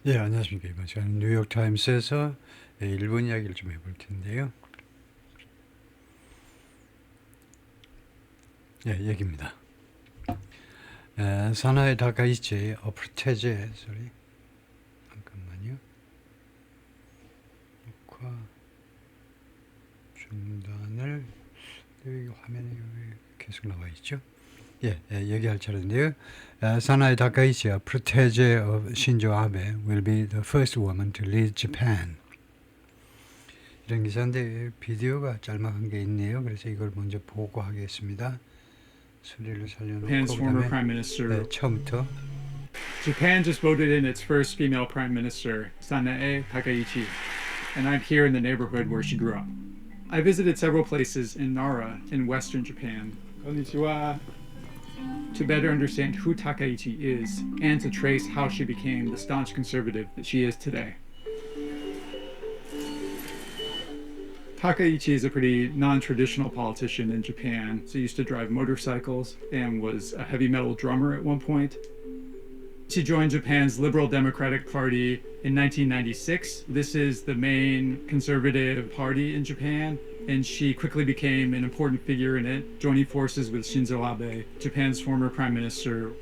예, 안녕하십니까. 이번 시간 뉴욕타임스에서 일본 이야기를 좀 해볼 텐데요. 예, 얘기입니다. 사나이 다카이치 어프테제 소리. 잠깐만요. 녹화 중단을. 여기 화면에 여기 계속 나와 있죠. 얘기할 차례인데요. 사나이 다카이치 어프테제 of Shinzo Abe will be the first woman to lead Japan. 이런 기사인데 비디오가 짤막한 게 있네요. 그래서 이걸 먼저 보고 하겠습니다. 소리를 살려놓고 Japan's former 그다음에 prime minister. 처음부터 Japan just voted in its first female prime minister, Sanae Takaichi, and I'm here in the neighborhood where she grew up. I visited several places in Nara in western Japan. Konnichiwa. To better understand who Takaichi is and to trace how she became the staunch conservative that she is today. Takaichi is a pretty non-traditional politician in Japan. She used to drive motorcycles and was a heavy metal drummer at one point. She joined Japan's Liberal Democratic Party in 1996. This is the main conservative party in Japan, and she quickly became an important figure in it, joining forces with Shinzo Abe, Japan's former prime minister.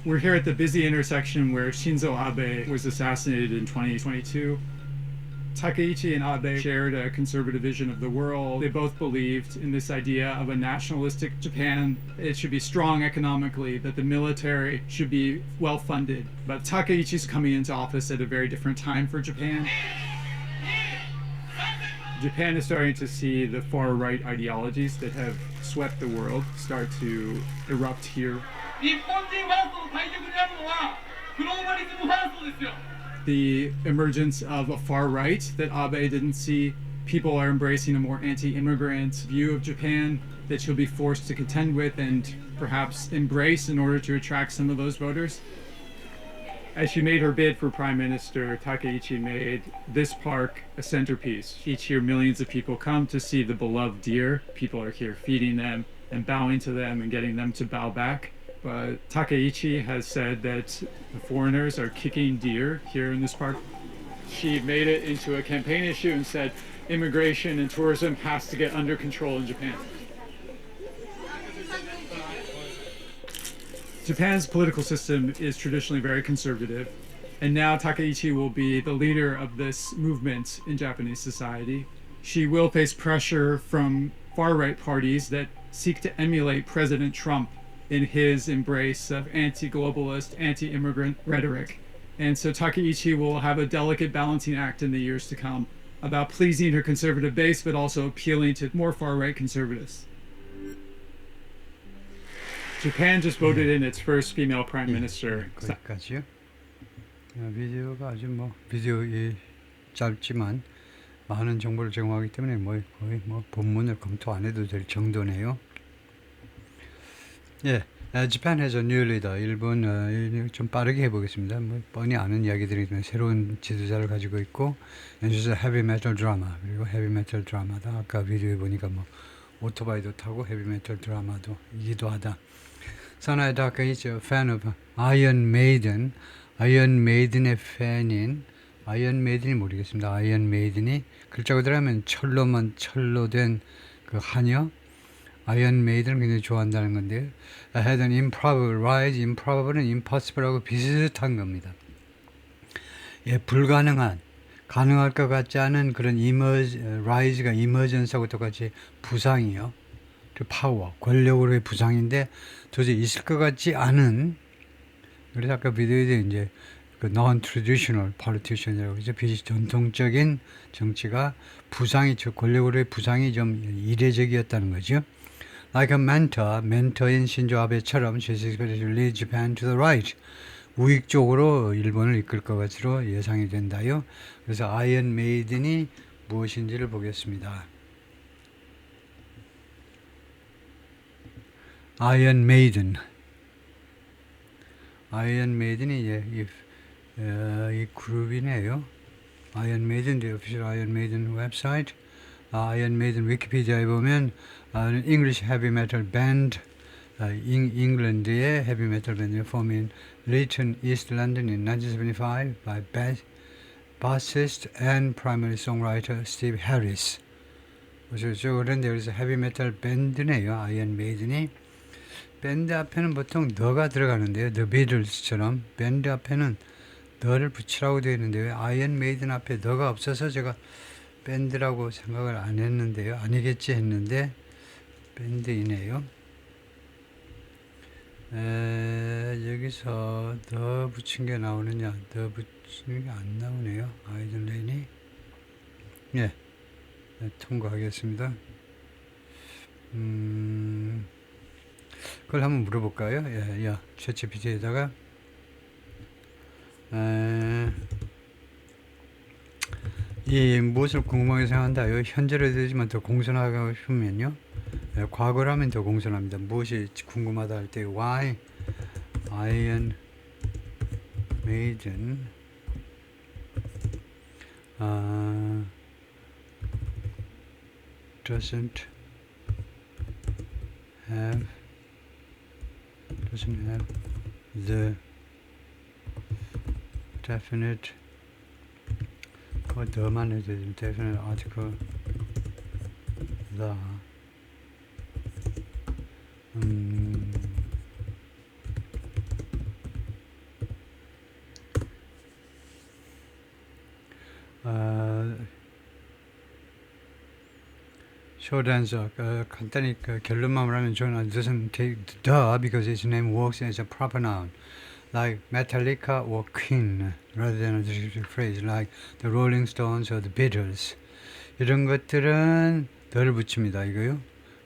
We're here at the busy intersection where Shinzo Abe was assassinated in 2022. Takaichi and Abe shared a conservative vision of the world. They both believed in this idea of a nationalistic Japan. It should be strong economically, that the military should be well funded. But Takaichi's coming into office at a very different time for Japan. Japan is starting to see the far right ideologies that have swept the world start to erupt here. 日本人ファーストの対局にあるのはグローバリズムファーストですよ。 The emergence of a far right that Abe didn't see. People are embracing a more anti-immigrant view of Japan that she'll be forced to contend with and perhaps embrace in order to attract some of those voters. As she made her bid for prime minister, Takaichi made this park a centerpiece. Each year, millions of people come to see the beloved deer. People are here feeding them and bowing to them and getting them to bow back. But Takaichi has said that the foreigners are kicking deer here in this park. She made it into a campaign issue and said immigration and tourism has to get under control in Japan. Japan's political system is traditionally very conservative, and now Takaichi will be the leader of this movement in Japanese society. She will face pressure from far-right parties that seek to emulate President Trump in his embrace of anti-globalist, anti-immigrant rhetoric. And so Takaichi will have a delicate balancing act in the years to come about pleasing her conservative base, but also appealing to more far-right conservatives. Japan just voted in its first female prime minister. 거기까지요. 비디오가 아주 비디오 짧지만 많은 정보를 제공하기 때문에 거의 본문을 검토 안 해도 될 정도네요. Japan has a new leader. 일본 좀 빠르게 해보겠습니다. 뻔히 아는 이야기들이지만 새로운 지도자를 가지고 있고, 연주자 헤비 메탈 드라마, 그리고 헤비 메탈 드라마다. 아까 비디오에 보니까 오토바이도 타고 헤비 메탈 드라마도 이기도 하다. 사나이 다카이치 fan of Iron Maiden. 아이언 메이든의 팬인, 아이언 메이든이 모르겠습니다. 아이언 메이든이 글자 그대로 하면 철로 된 그 하녀. 아이언 메이든을 굉장히 좋아한다는 건데요. had an improbable rise. improbable은 impossible하고 비슷한 겁니다. 불가능한, 가능할 것 같지 않은 그런 rise가 emergence하고 똑같이 부상이요. 파워, 권력으로의 부상인데 도저히 있을 것 같지 않은, 그래서 아까 비디오에 이제 그 non-traditional politician이라고 그러죠. 비전통적인 정치가 부상이, 권력으로의 부상이 좀 이례적이었다는 거죠. Like a mentor, 멘토인 신조 아베처럼 she's expected to lead Japan to the right. 우익 쪽으로 일본을 이끌 것 것으로 예상이 된다요. 그래서 아이언 메이든이 무엇인지를 보겠습니다. 아이언 메이든이 이 그룹이네요. 아이언 메이든, the official 아이언 메이든 웹사이트. 아이언 메이든 위키피디아에 보면 English heavy metal band, 잉글랜드의 헤비 메탈 밴드 forming Leighton East London in 1975 by bassist and primary songwriter Steve Harris. 보셨죠? 그런데 여기서 헤비메탈 밴드네요. 아이언 메이든이. 밴드 앞에는 보통 the가 들어가는데요. The Beatles처럼 밴드 앞에는 the를 붙이라고 되어 있는데 왜 아이언 메이든 앞에 the가 없어서 제가 밴드라고 생각을 안 했는데요. 아니겠지 했는데 밴드이네요. 여기서 the 붙인 게 나오느냐? the 붙이는 게 안 나오네요. 아이언 레인이. 예. 네, 통과하겠습니다. 그걸 한번 물어볼까요? 예, 챗GPT에다가 이 무엇을 궁금하게 생각한다요? 현재로 되지만 더 공손하고 싶으면요. 예, 과거로 하면 더 공손합니다. 무엇이 궁금하다 할 때 Why Iron Maiden doesn't have the definite 더만 해도 되죠. definite article the short answer. 간단히 결론만 말하면 저는 doesn't take the because its name works as a proper noun, like Metallica or Queen, rather than a descriptive phrase like the Rolling Stones or the Beatles. 이런 것들은 the를 붙입니다. 이거요.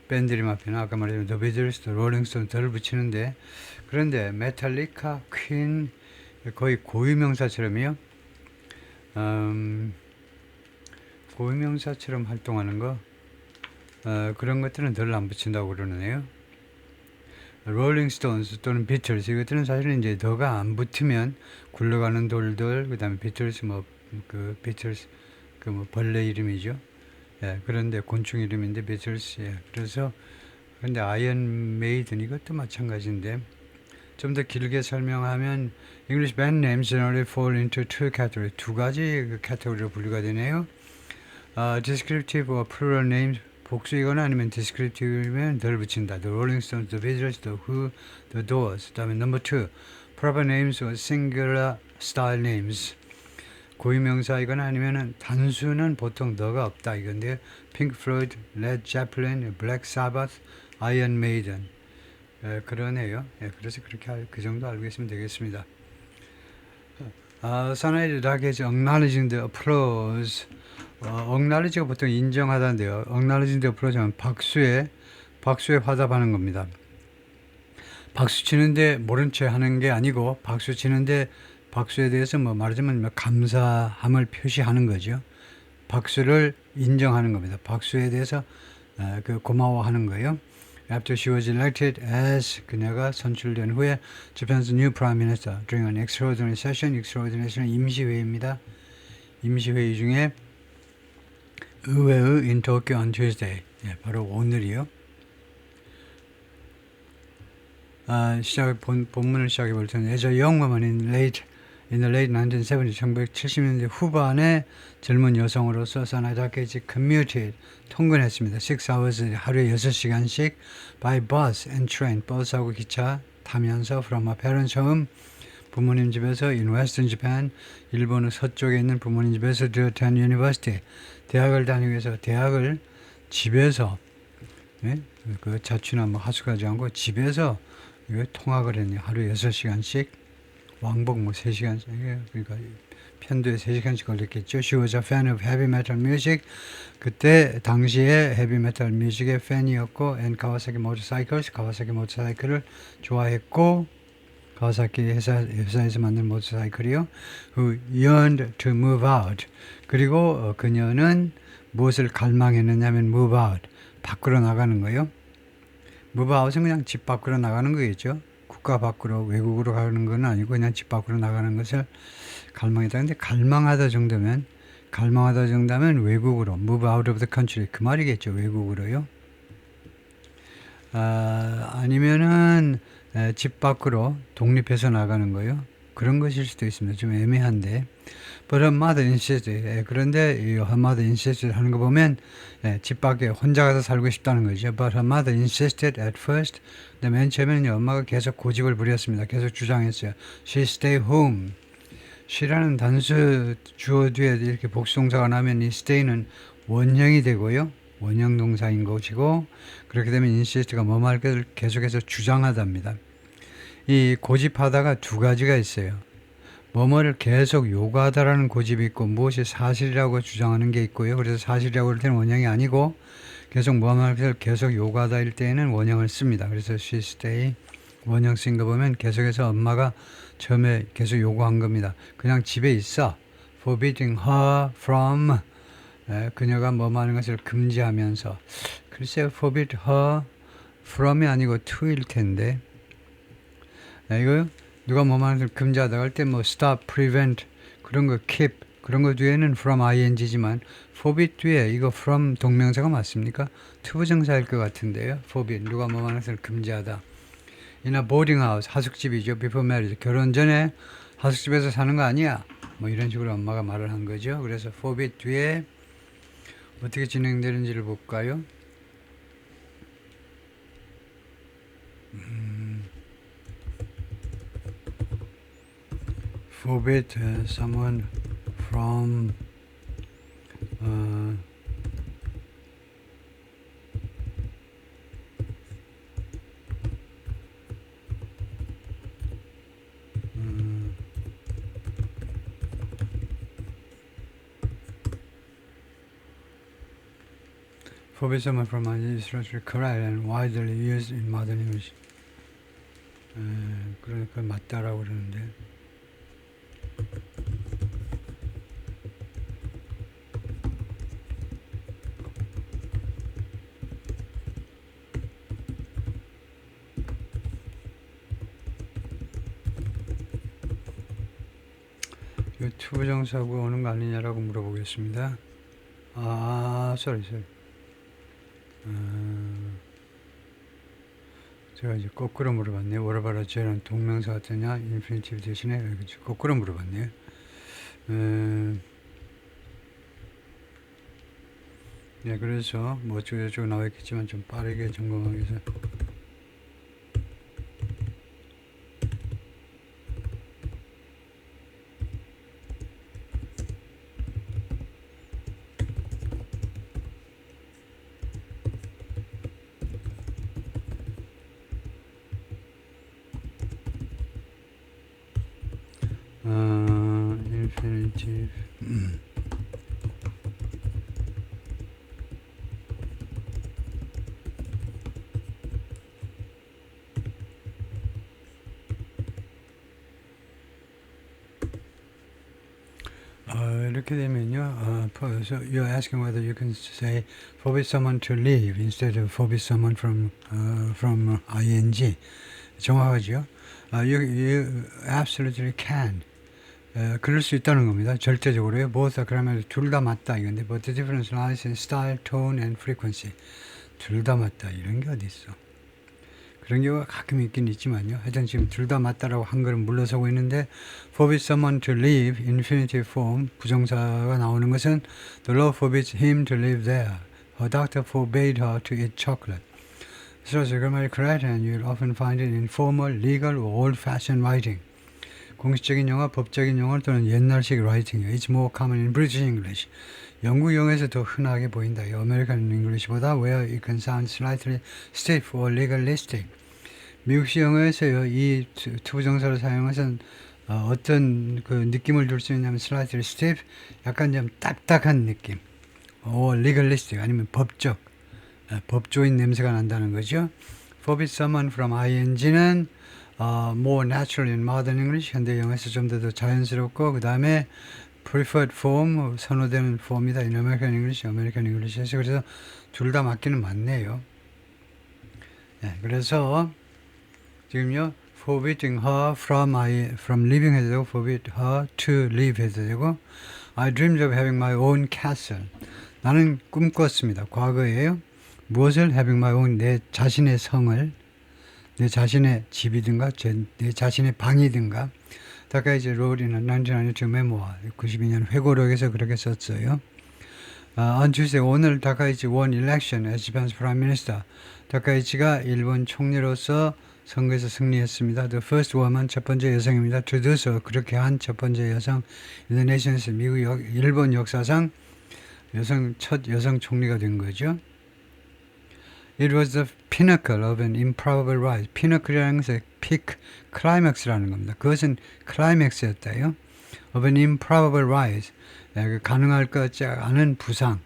밴드 이름 앞에는 아까 말했던 The Beatles, The Rolling Stones the를 붙이는데 그런데 메탈리카, 퀸 거의 고유명사처럼요. 고유명사처럼 활동하는 거 그런 것들은 덜 안 붙인다고 그러네요. 롤링 스톤스 또는 비틀스 이것들은 사실은 이제 더가 안 붙으면 굴러가는 돌들 그다음에 비틀스 비틀스 벌레 이름이죠. 예, 그런데 곤충 이름인데 비틀스. 예, 그래서 근데 아이언 메이든 이것도 마찬가지인데 좀 더 길게 설명하면 English band names generally fall into two categories. 두 가지 카테고리로 분류가 되네요. Descriptive or plural names 복수이거나 아니면 descriptive면 덜 붙인다. The Rolling Stones, The Beatles, The Who, The Doors. 그 다음에 number two, proper names or singular style names. 고유명사이거나 아니면은 단수는 보통 the가 없다 이건데요. Pink Floyd, Led Zeppelin, Black Sabbath, Iron Maiden. 그러네요. 그래서 그렇게 그 정도 알고 있으면 되겠습니다. Sonata Ragged acknowledging the applause. acknowledge가 보통 인정하다인데요. acknowledging the applause 하면 박수에 화답하는 겁니다. 박수 치는데 모른 채 하는 게 아니고 박수 치는데 박수에 대해서 말하자면 감사함을 표시하는 거죠. 박수를 인정하는 겁니다. 박수에 대해서 고마워하는 거예요. After she was elected as 그녀가 선출된 후에 Japan's new prime minister during an extraordinary session. extraordinary session 임시회의입니다. 임시회의 중에 의회의 in Tokyo on Tuesday. 바로 오늘이요. 본문을 시작해 볼 텐데 As a young woman in the late 1970s, 1970년대 후반에 젊은 여성으로서 사나다케지 commuted, 통근했습니다. 6 hours, 하루에 6시간씩 by bus and train, 버스하고 기차 타면서 from her parents' home, 부모님 집에서 in Western Japan, 일본의 서쪽에 있는 부모님 집에서 to attend university, 대학을 다니기 위해서 대학을 집에서 그 자취나 하숙하지 않고 집에서 통학을 했네요. 하루에 6시간씩 왕복 3시간씩 그러니까 편도에 3시간씩 걸렸겠죠. She was a fan of heavy metal music. 그때 당시에 헤비 메탈 뮤직의 팬이었고 and Kawasaki motorcycles, 카와사키 모터사이클을 좋아했고 카와사키 회사에서 만든 모터사이클이요. Who yearned to move out. 그리고 그녀는 무엇을 갈망했느냐면 move out, 밖으로 나가는 거예요. move out은 그냥 집 밖으로 나가는 거겠죠. 국가 밖으로 외국으로 가는 건 아니고 그냥 집 밖으로 나가는 것을 갈망했다. 근데 갈망하다 정도면 외국으로 move out of the country 그 말이겠죠. 외국으로요. 아니면은 집 밖으로 독립해서 나가는 거요. 그런 것일 수도 있습니다. 좀 애매한데. But her mother insisted. 그런데 이 her mother insisted 하는 거 보면 집 밖에 혼자 가서 살고 싶다는 거죠. But her mother insisted at first. 근데 맨 처음에는 엄마가 계속 고집을 부렸습니다. 계속 주장했어요. She stay home. she라는 단수 주어 뒤에 이렇게 복수동사가 나면 이 stay는 원형이 되고요. 원형 동사인 것이고 그렇게 되면 insist가 뭐뭐 할 것을 계속해서 주장하답니다. 이 고집하다가 두 가지가 있어요. 뭐뭐를 계속 요구하다라는 고집이 있고 무엇이 사실이라고 주장하는 게 있고요. 그래서 사실이라고 할 때는 원형이 아니고 계속 뭐뭐를 계속 요구하다일 때에는 원형을 씁니다. 그래서 she stay 원형 쓴 거 보면 계속해서 엄마가 처음에 계속 요구한 겁니다. 그냥 집에 있어. forbidding her from 그녀가 뭐뭐 하는 것을 금지하면서 글쎄요. forbid her from이 아니고 to일 텐데 이거 누가 뭐뭐 하는 것을 금지하다가 할 때 뭐 stop, prevent 그런 거 keep 그런 거 뒤에는 from ing지만 forbid 뒤에 이거 from 동명사가 맞습니까? 투부정사일 것 같은데요. forbid 누가 뭐뭐 하는 것을 금지하다. 이나 보딩하우스 하숙집이죠. before marriage 결혼 전에 하숙집에서 사는 거 아니야. 뭐 이런 식으로 엄마가 말을 한 거죠. 그래서 forbid 뒤에 어떻게 진행되는지를 볼까요? forbid someone from forbid someone from is correct and widely used in modern English. 그러니까 맞다라고 그러는데. 이 투부정사고 오는 거 아니냐라고 물어보겠습니다. sorry. 제가 이제 거꾸로 물어봤네요. What about 쟤는 동명사 같으냐? 인피니티브 대신에 거꾸로 물어봤네요. 네, 그래서 뭐 어쩌고저쩌고 나와 있겠지만 좀 빠르게 점검하기 위해서 infinitive 이렇게 되면요. So you're asking whether you can say forbid someone to leave instead of forbid someone from ing. 정확하죠? You absolutely can. 그럴 수 있다는 겁니다. 절대적으로요. both 그러면 둘 다 맞다 이건데 but the difference lies in style, tone and frequency. 둘 다 맞다 이런 게 어디 있어? 그런 경우가 가끔 있긴 있지만요. 하여튼 지금 둘 다 맞다라고 한 걸음 물러서고 있는데 forbid someone to leave infinitive form 부정사가 나오는 것은 the law forbids him to live there. Her doctor forbade her to eat chocolate. So the grammar is correct and you'll often find it in formal, legal or old-fashioned writing. 공식적인 영어, 법적인 영어 또는 옛날식 writing이요. It's more common in British English. 영국 영어에서 더 흔하게 보인다. 이 American English보다 where it can sound slightly stiff or legalistic. 미국식 영어에서요, 이 투부정사를 사용해서 어떤 그 느낌을 줄 수 있냐면 slightly stiff, 약간 좀 딱딱한 느낌. or legalistic, 아니면 법적, 법조인 냄새가 난다는 거죠. forbid someone from ing는 more natural in modern English, 현대 영어에서 좀 더 자연스럽고 그 다음에 preferred form, 선호되는 폼이다. in American English, American English에서 그래서 둘 다 맞기는 맞네요. 네, 그래서 지금요 forbidding her from living 해도 되고 forbid her to live 해도 되고 I dreamed of having my own castle. 나는 꿈꿨습니다. 과거에요. 무엇을 having my own 내 자신의 성을 내 자신의 집이든가 내 자신의 방이든가. 다카이치 로리는 1992 메모아 92년 회고록에서 그렇게 썼어요. On Tuesday, 오늘 다카이치 won election as Japan's Prime Minister. 다카이치가 일본 총리로서 선거에서 승리했습니다. The first woman, 첫 번째 여성입니다. To do so, 그렇게 한 첫 번째 여성. In the nation's 일본 역사상 첫 여성 총리가 된 거죠. It was the pinnacle of an improbable rise. 피너클이라는 것은 peak, climax라는 겁니다. 그것은 클라이맥스였다요. Of an improbable rise. 가능할 것 같지 않은 부상.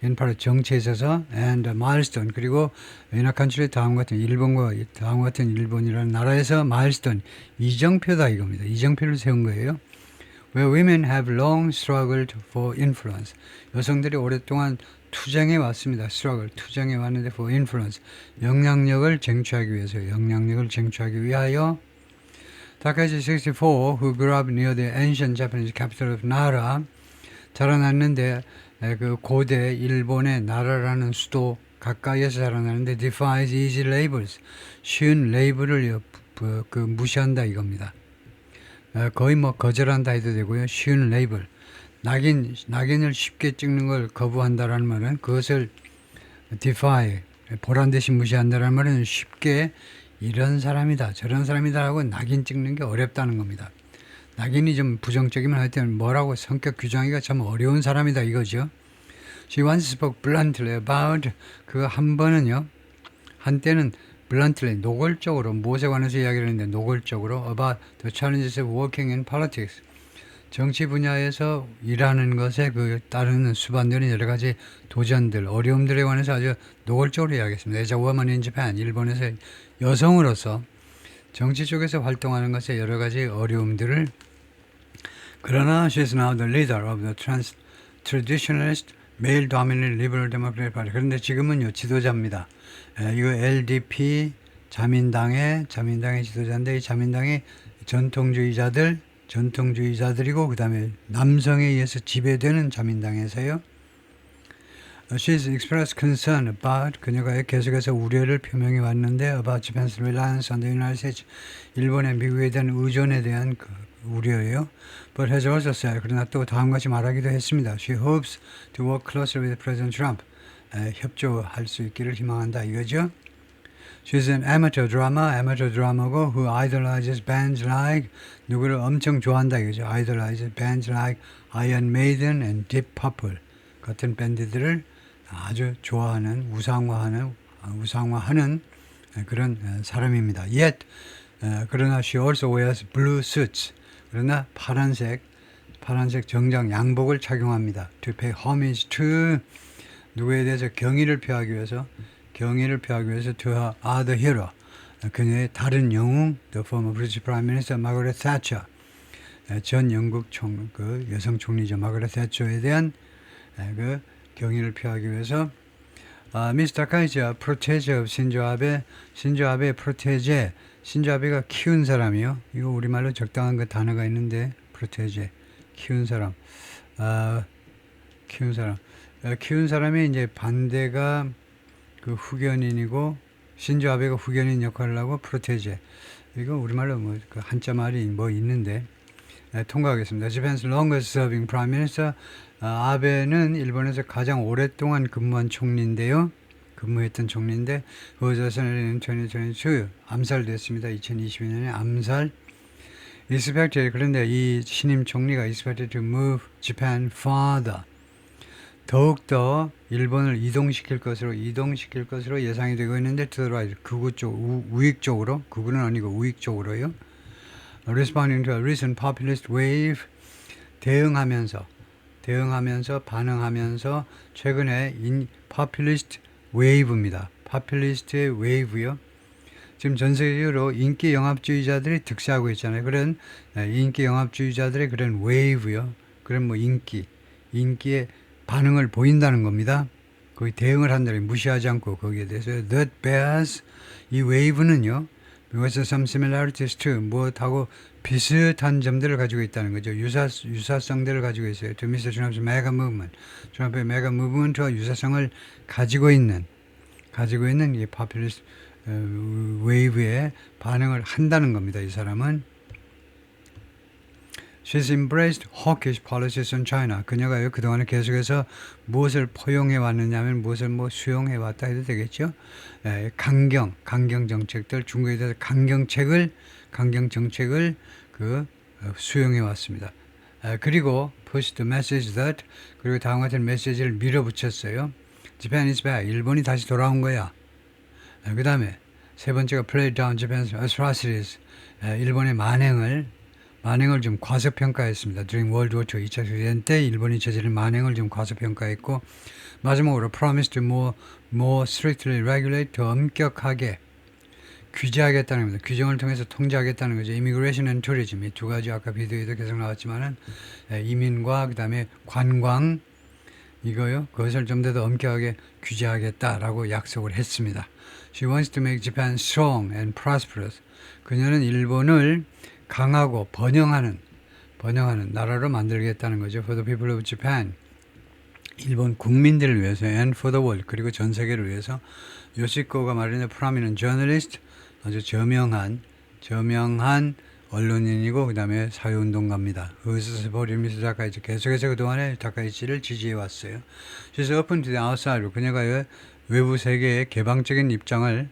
이는 바로 정치에 있어서 and milestone. 그리고 연합한출의 다음과 같은 일본과 다음과 같은 일본이라는 나라에서 milestone, 이정표다 이겁니다. 이정표를 세운 거예요. Where women have long struggled for influence. 여성들이 오랫동안 투쟁해 왔습니다. struggle, 투쟁해 왔는데 for influence, 영향력을 쟁취하기 위해서, 영향력을 쟁취하기 위하여. 다카이치 64, who grew up near the ancient Japanese capital of Nara, 자라났는데 그 고대 일본의 나라라는 수도 가까이에서 자라나는데 defies easy labels, 쉬운 레이블을 무시한다 이겁니다. 거의 뭐 거절한다 해도 되고요. 쉬운 레이블, 낙인을 쉽게 찍는 걸 거부한다라는 말은 그것을 defy, 보란 듯이 무시한다라는 말은 쉽게 이런 사람이다 저런 사람이다 하고 낙인 찍는 게 어렵다는 겁니다. 낙인이 좀 부정적이면 하여튼 뭐라고 성격 규정하기가 참 어려운 사람이다 이거죠. She once spoke bluntly about, 그 한 번은요, 한때는 bluntly, 노골적으로, 무엇에 관해서 이야기를 했는데 노골적으로 about the challenges of working in politics, 정치 분야에서 일하는 것에 그 따르는 수반되는 여러 가지 도전들, 어려움들에 관해서 아주 노골적으로 이야기했습니다. As a woman in Japan, 일본에서 여성으로서 정치 쪽에서 활동하는 것에 여러 가지 어려움들을, 그러나 she is now the leader of the traditionalist male-dominated liberal democratic party. 그런데 지금은요 지도자입니다. 이거 LDP 자민당의 지도자인데 이 자민당이 전통주의자들이고 그 다음에 남성에 의해서 지배되는 자민당에서요. She's expressed concern about, 그녀가 계속해서 우려를 표명해 왔는데 about Japan's reliance on the United States, 일본의 미국에 대한 의존에 대한 그 우려예요. But has also said, 그러나 또 다음같이 말하기도 했습니다. She hopes to work closely with President Trump. 협조할 수 있기를 희망한다 이거죠. She's an amateur drama고 who idolizes bands like, 누구를 엄청 좋아한다 이거죠. idolizes bands like Iron Maiden and Deep Purple 같은 밴드들을 아주 좋아하는, 우상화하는 그런 사람입니다. Yet, 그러나 she also wears blue suits. 그러나 파란색 정장 양복을 착용합니다. To pay homage to, 누구에 대해서 경의를 표하기 위해서 to her other hero, 그녀의 다른 영웅, the former British Prime Minister Margaret Thatcher, 전 영국 여성 총리죠. 마거렛 thatcher에 대한 그 경의를 표하기 위해서. 미스 다카이치와 프로테제 of 신조 아베의 프로테제, 신조 아베가 키운 사람이요. 이거 우리말로 적당한 그 단어가 있는데, 프로테제, 키운 사람이 이제 반대가 그 후견인이고, 신조 아베가 후견인 역할을 하고 프로테제. 이거 우리말로 뭐 그 한자 말이 뭐 있는데, 통과하겠습니다. Japan's longest serving prime minister. 아베는 일본에서 가장 오랫동안 근무했던 총리인데, who was assassinated in 2022. 암살됐습니다. 2022년에 암살. Expected, 그런데 이 신임 총리가 expected to move Japan farther. 더욱더 일본을 이동시킬 것으로 예상이 되고 있는데, to the right, 극우 쪽, 우익 쪽으로, 극우는 아니고 우익 쪽으로요. Responding to a recent populist wave, 반응하면서 최근에 populist wave입니다. populist의 wave요. 지금 전 세계적으로 인기 영합주의자들이 득세하고 있잖아요. 그런 인기 영합주의자들의 그런 wave요. 그런 뭐 인기의 반응을 보인다는 겁니다. 거의 대응을 한다는, 무시하지 않고 거기에 대해서. That bears, 이 wave는요, because of some similarities to, 무엇하고 비슷한 점들을 가지고 있다는 거죠. 유사성들을 가지고 있어요. To Mr. Trump's mega movement. 트럼프의 메가 무브먼트와 유사성을 가지고 있는 이 populist 웨이브에 반응을 한다는 겁니다. 이 사람은. She's embraced hawkish policies on China. 그녀가 그동안에 계속해서 무엇을 포용해 왔느냐면 무엇을 수용해 왔다 해도 되겠죠. 강경 정책들, 중국에 대해서 강경 정책을 수용해 왔습니다. 그리고 push the message that, 그리고 다음과 같은 메시지를 밀어붙였어요. Japan is back. 일본이 다시 돌아온 거야. 그 다음에 세 번째가 play down Japan's atrocities. 일본의 만행을 좀 과소평가했습니다. During World War II 2차 세계대전 때 일본이 저지른 만행을 좀 과소평가했고, 마지막으로 promise to more strictly regulate, 더 엄격하게 규제하겠다는 겁니다. 규정을 통해서 통제하겠다는 거죠. Immigration and tourism, 이 두 가지 아까 비디오에도 계속 나왔지만은 이민과 그 다음에 관광 이거요. 그것을 좀 더 엄격하게 규제하겠다라고 약속을 했습니다. She wants to make Japan strong and prosperous. 그녀는 일본을 강하고 번영하는 나라로 만들겠다는 거죠. For the people of Japan. 일본 국민들을 위해서 and for the world. 그리고 전 세계를 위해서. 요시코가 말하는 prominent journalist. 아주 저명한 언론인이고 그 다음에 사회운동가입니다. 미스 다카이치. 계속해서 그동안에 다카이치를 지지해왔어요. She's open to the outside. 그녀가 외부 세계에 개방적 입장을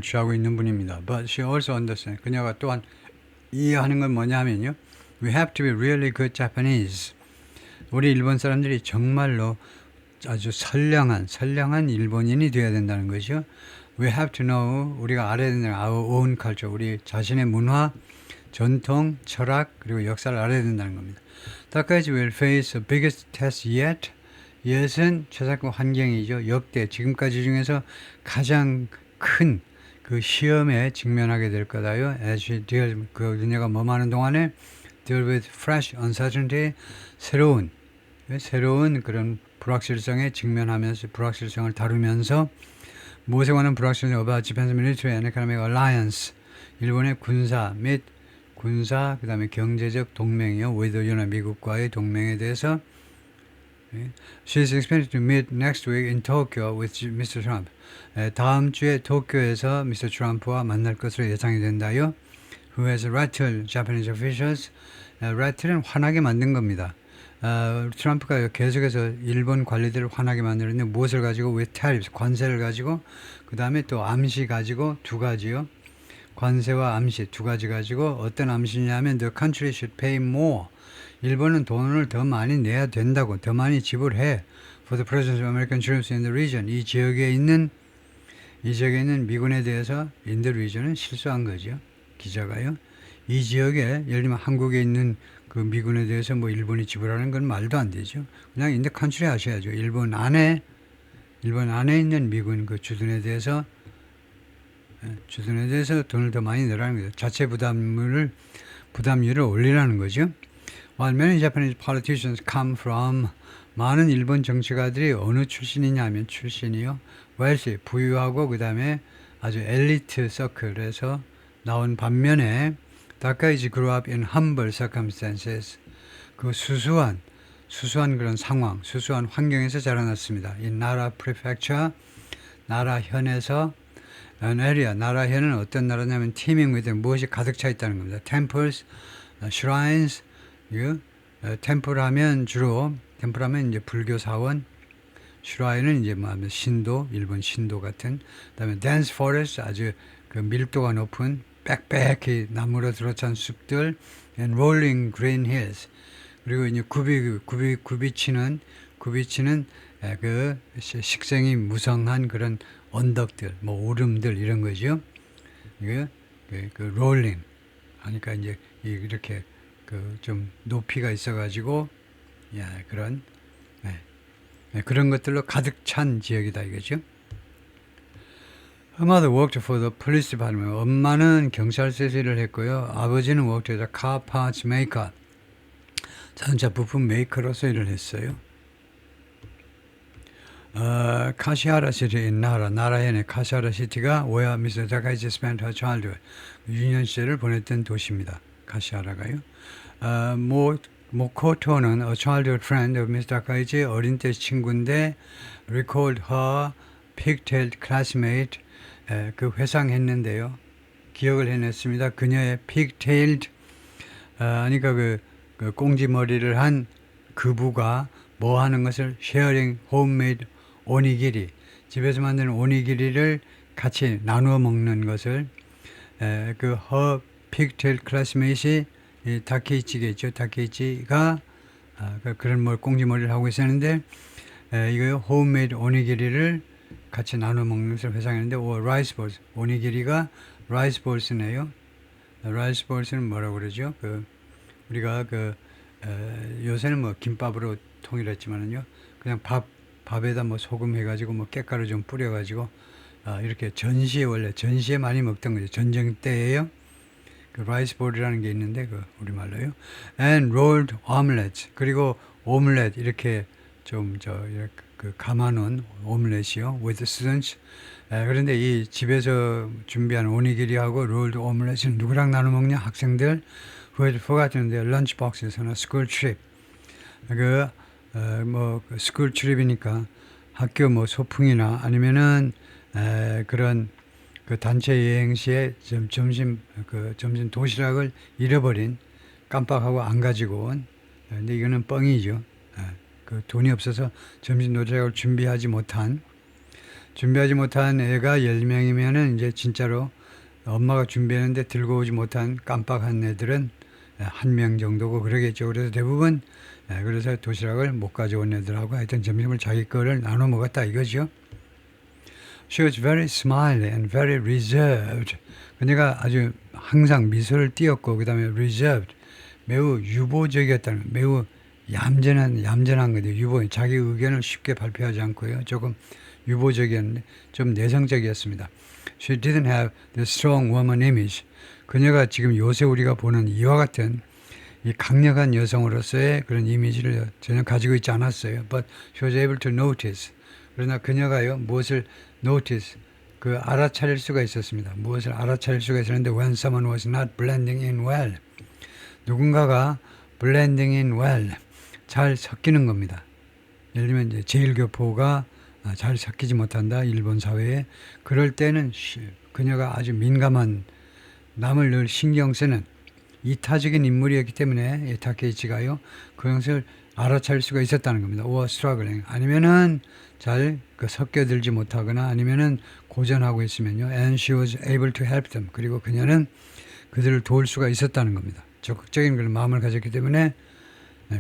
취하고 있는 분입니다. But she also understands. 그녀가 또한 이해하는 건 뭐냐 하면요. We have to be really good Japanese. 우리 일본 사람들이 정말로 아주 선량한 일본인이 되어야 된다는 거죠. We have to know, 우리가 알아야 된다는 our own culture, 우리 자신의 문화, 전통, 철학, 그리고 역사를 알아야 된다는 겁니다. 다카이치 will face the biggest test yet. yet은 최상급 환경이죠. 역대 지금까지 중에서 가장 큰 그 시험에 직면하게 될 거다요. As she deals, 그녀가 뭐하는 동안에 deal with fresh uncertainty, 새로운 그런 불확실성에 직면하면서 불확실성을 다루면서 무엇에 관한 불확실성 about Japan's military and economic alliance, 일본의 군사 그 다음에 경제적 동맹이요. with 미국과의 동맹에 대해서. She is expected to meet next week in Tokyo with Mr. Trump. 다음 주에 도쿄에서 미스터 트럼프와 만날 것으로 예상이 된다요. Who has rattled Japanese officials. rattle은 화나게 만든 겁니다. 트럼프가 계속해서 일본 관리들을 화나게 만들었는데 무엇을 가지고 with tariffs, 관세를 가지고 그 다음에 또 암시 가지고 두 가지요. 관세와 암시 두 가지 가지고 어떤 암시냐면 the country should pay more. 일본은 돈을 더 많이 내야 된다고, 더 많이 지불해. For the presence of American troops in the region. 이 지역에 있는 미군에 대해서 in the region은 실수한 거죠. 기자가요. 이 지역에 예를 들면 한국에 있는 그 미군에 대해서 일본이 지불하는 건 말도 안 되죠. 그냥 in the country 하셔야죠. 일본 안에 있는 미군 그 주둔에 대해서 돈을 더 많이 내라는 거죠. 자체 부담률을 올리라는 거죠. While many Japanese politicians come from, 많은 일본 정치가들이 어느 출신이냐면 출신이요. wealthy, 부유하고 그 다음에 아주 엘리트 서클에서 나온 반면에 다카이치 grew up in humble circumstances. 그 수수한 그런 상황, 수수한 환경에서 자라났습니다. in 나라 prefecture, 나라현에서 an area, 나라현은 어떤 나라냐면 teeming with 무엇이 가득 차 있다는 겁니다. temples, shrines, 템플하면 이제 불교 사원, 슈라인은 이제 신도, 일본 신도 같은, 그다음에 dense forest, 아주 그 밀도가 높은 빽빽히 나무로 들어찬 숲들, and rolling green hills, 그리고 이제 굽이치는 그 식생이 무성한 그런 언덕들, 오름들 이런 거죠. 이게 그 rolling 하니까 이제 이렇게 좀 높이가 있어가지고 그런 것들로 가득 찬 지역이다 이거죠. Her mother worked for the police department. 엄마는 경찰서에서 일을 했고요. 아버지는 worked as a car parts maker. 자동차 부품 메이커로서 일을 했어요. 카시하라 시티 나라현의 카시하라 시티가 where Mr. Takaichi spent her childhood. 유년 시절을 보냈던 도시입니다. 카시하라가요. 모코토는 a childhood friend of Mr. Takaichi, 어린 때 친구인데 recalled her pigtailed classmate, 그 회상했는데요. 기억을 해냈습니다. 그녀의 pigtailed 그러니까 그 꽁지머리를 한 그부가 뭐 하는 것을 sharing homemade 오니기리 집에서 만드는 오니기리를 같이 나누어 먹는 것을 그 her pigtail classmate이 이 다케이치겠죠. 다케이치가 그런 뭐 꽁지머리를 하고 있었는데 이거 homemade 오니기리를 같이 나눠 먹는 것을 회상했는데 rice balls 오니기리가 rice balls네요. rice balls는 뭐라고 그러죠? 우리가 요새는 뭐 김밥으로 통일했지만은요. 그냥 밥에다 뭐 소금 해가지고 뭐 깻가루 좀 뿌려가지고 이렇게 전시에 많이 먹던 거죠. 전쟁 때에요. 그 라이스 볼이라는 게 있는데 우리말로요. And rolled omelets 그리고 오믈렛 이렇게 좀 감아놓은 오믈렛이요. With students. 그런데 이 집에서 준비한 오니기리하고 rolled omelet을 누구랑 나눠 먹냐? 학생들 who had forgotten their lunch boxes on a school trip. 스쿨 트립이니까 학교 뭐 소풍이나 아니면은 그런 그 단체 여행 시에 점심 도시락을 잃어버린 깜빡하고 안 가지고 온. 근데 이거는 뻥이죠. 그 돈이 없어서 점심 도시락을 준비하지 못한 애가 10명이면은 이제 진짜로 엄마가 준비했는데 들고 오지 못한 깜빡한 애들은 1명 정도고 그러겠죠. 그래서 대부분 그래서 도시락을 못 가져온 애들하고 하여튼 점심을 자기 거를 나눠 먹었다 이거죠. She was very smiley and very reserved. 그녀가 아주 항상 미소를 띄었고 그 다음에 reserved 매우 유보적이었다는 매우 얌전한 거죠. 유보 자기 의견을 쉽게 발표하지 않고요. 조금 유보적이었는데 좀 내성적이었습니다. She didn't have the strong woman image. 그녀가 지금 요새 우리가 보는 이와 같은 이 강력한 여성으로서의 그런 이미지를 전혀 가지고 있지 않았어요. But she was able to notice. 그러나 그녀가요 무엇을 notice 알아차릴 수가 있었습니다. 무엇을 알아차릴 수가 있었는데 when someone was not blending in well. 누군가가 blending in well 잘 섞이는 겁니다. 예를 들면 이제 제일교포가 잘 섞이지 못한다 일본 사회에 그럴 때는 그녀가 아주 민감한 남을 늘 신경 쓰는 이타적인 인물이었기 때문에 타케이치가요 그것을 알아차릴 수가 있었다는 겁니다. or struggling 아니면은 잘 섞여들지 못하거나 아니면은 고전하고 있으면요. and she was able to help them 그리고 그녀는 그들을 도울 수가 있었다는 겁니다. 적극적인 그런 마음을 가졌기 때문에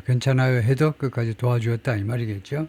괜찮아요 해도 끝까지 도와주었다 이 말이겠죠.